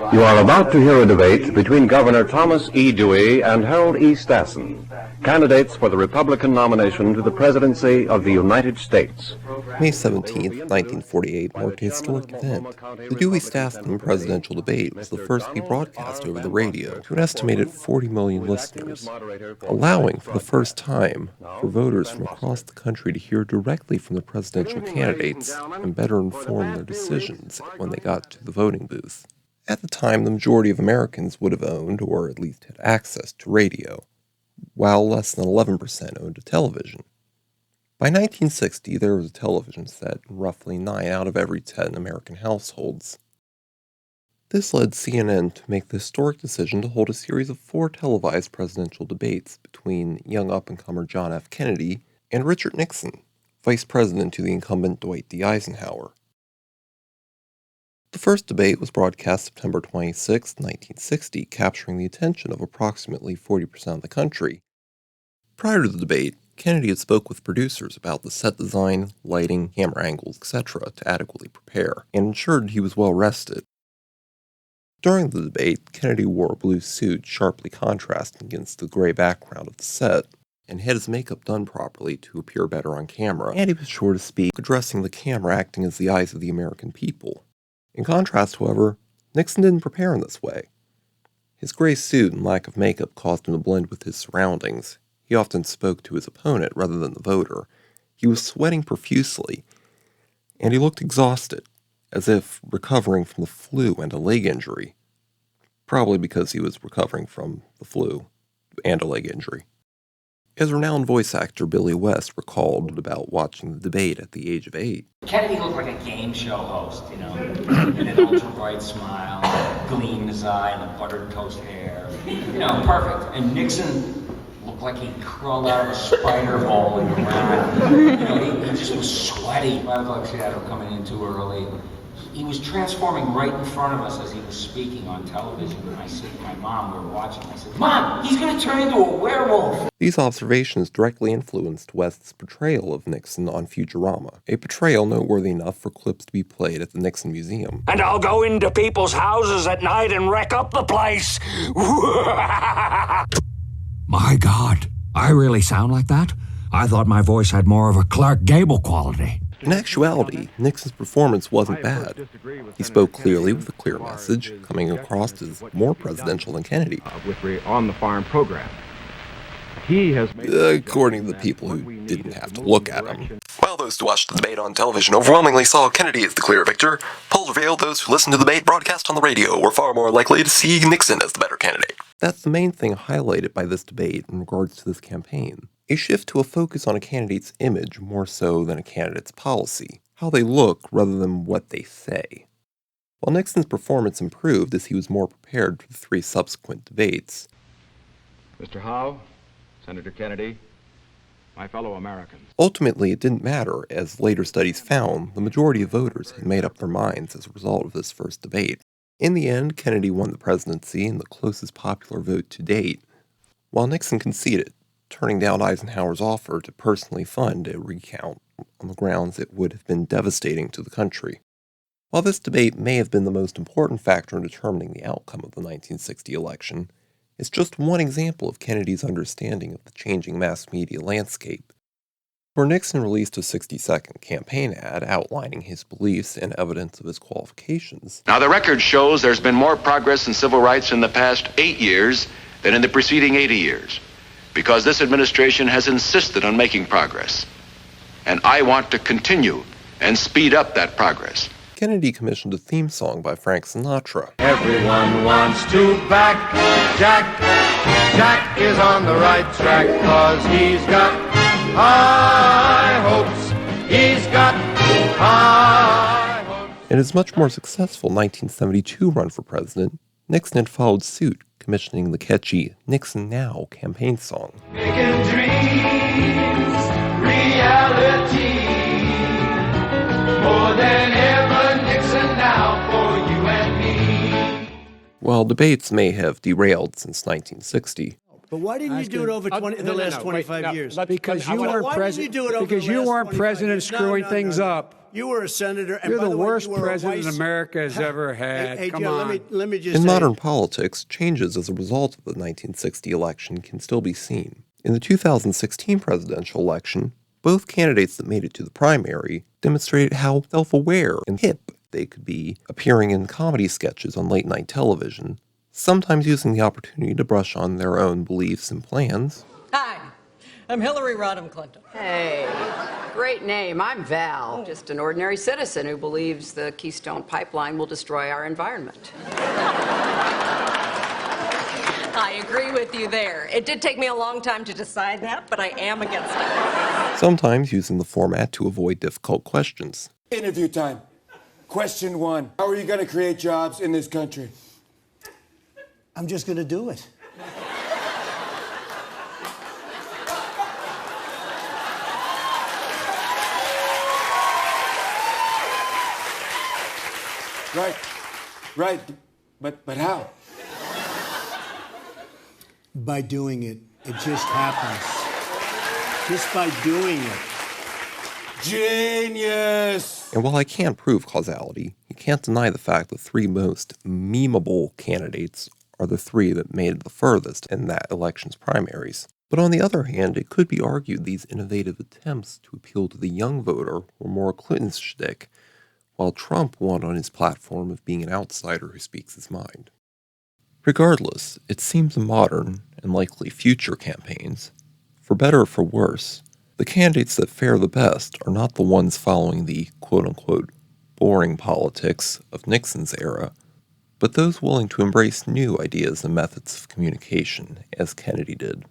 You are about to hear a debate between Governor Thomas E. Dewey and Harold E. Stassen, candidates for the Republican nomination to the presidency of the United States. May 17, 1948 marked a historic event. The Dewey-Stassen presidential debate was the first to be broadcast over the radio to an estimated 40 million listeners, allowing for the first time for voters from across the country to hear directly from the presidential candidates and better inform their decisions when they got to the voting booth. At the time, the majority of Americans would have owned, or at least had access to radio, while less than 11% owned a television. By 1960, there was a television set in roughly 9 out of every 10 American households. This led CNN to make the historic decision to hold a series of 4 televised presidential debates between young up-and-comer John F. Kennedy and Richard Nixon, vice president to the incumbent Dwight D. Eisenhower. The first debate was broadcast September 26, 1960, capturing the attention of approximately 40% of the country. Prior to the debate, Kennedy had spoke with producers about the set design, lighting, camera angles, etc. to adequately prepare, and ensured he was well rested. During the debate, Kennedy wore a blue suit sharply contrasting against the gray background of the set, and had his makeup done properly to appear better on camera, and he was sure to speak, addressing the camera acting as the eyes of the American people. In contrast, however, Nixon didn't prepare in this way. His gray suit and lack of makeup caused him to blend with his surroundings. He often spoke to his opponent rather than the voter. He was sweating profusely, and he looked exhausted, as if recovering from the flu and a leg injury. Probably because he was recovering from the flu and a leg injury. As renowned voice actor Billy West recalled about watching the debate at the age of 8. Kennedy looked like a game show host, with an ultra-bright smile, a gleam in his eye, and the buttered toast hair. Perfect. And Nixon looked like he crawled out of a spider hole in the ground. He just was sweaty. 5 o'clock shadow coming in too early. He was transforming right in front of us as he was speaking on television. And I said to my mom, we were watching, I said, "Mom, he's going to turn into a werewolf." These observations directly influenced West's portrayal of Nixon on Futurama, a portrayal noteworthy enough for clips to be played at the Nixon Museum. "And I'll go into people's houses at night and wreck up the place." My God, I really sound like that? I thought my voice had more of a Clark Gable quality. In actuality, Nixon's performance wasn't bad. He spoke clearly with a clear message, coming across as more presidential than Kennedy. On the farm program. He has according to the people who didn't have to look at him. While those who watched the debate on television overwhelmingly saw Kennedy as the clear victor, polls revealed those who listened to the debate broadcast on the radio were far more likely to see Nixon as the better candidate. That's the main thing highlighted by this debate in regards to this campaign. A shift to a focus on a candidate's image more so than a candidate's policy, how they look rather than what they say. While Nixon's performance improved as he was more prepared for the 3 subsequent debates. Mr. Howe, Senator Kennedy, my fellow Americans. Ultimately, it didn't matter, as later studies found the majority of voters had made up their minds as a result of this first debate. In the end, Kennedy won the presidency in the closest popular vote to date, while Nixon conceded, turning down Eisenhower's offer to personally fund a recount on the grounds it would have been devastating to the country. While this debate may have been the most important factor in determining the outcome of the 1960 election, it's just one example of Kennedy's understanding of the changing mass media landscape. Where Nixon released a 60-second campaign ad outlining his beliefs and evidence of his qualifications. Now, the record shows there's been more progress in civil rights in the past 8 years than in the preceding 80 years. Because this administration has insisted on making progress. And I want to continue and speed up that progress. Kennedy commissioned a theme song by Frank Sinatra. Everyone wants to back Jack. Jack is on the right track, 'cause he's got high hopes. He's got high hopes. In his much more successful 1972 run for president, Nixon had followed suit, commissioning the catchy Nixon Now campaign song. Making dreams reality. More than ever, Nixon Now for you and me. While debates may have derailed since 1960, But why didn't you do it over the last 25 years? Because you weren't president. Because you weren't president screwing things up. You were a senator. And You're by the way, worst you were president vice... America has ever had. Hey, Come Joe, on. let me just In say... modern politics, changes as a result of the 1960 election can still be seen. In the 2016 presidential election, both candidates that made it to the primary demonstrated how self-aware and hip they could be, appearing in comedy sketches on late-night television, sometimes using the opportunity to brush on their own beliefs and plans. Hi, I'm Hillary Rodham Clinton. Hey, great name. I'm Val, just an ordinary citizen who believes the Keystone Pipeline will destroy our environment. I agree with you there. It did take me a long time to decide that, but I am against it. Sometimes using the format to avoid difficult questions. Interview time. Question 1. How are you going to create jobs in this country? I'm just going to do it. Right. But how? By doing it. It just happens. Just by doing it. Genius! And while I can't prove causality, you can't deny the fact the three most memeable candidates are the three that made it the furthest in that election's primaries. But on the other hand, it could be argued these innovative attempts to appeal to the young voter were more Clinton's shtick, while Trump won on his platform of being an outsider who speaks his mind. Regardless, it seems in modern, and likely future campaigns, for better or for worse, the candidates that fare the best are not the ones following the quote-unquote boring politics of Nixon's era, but those willing to embrace new ideas and methods of communication, as Kennedy did.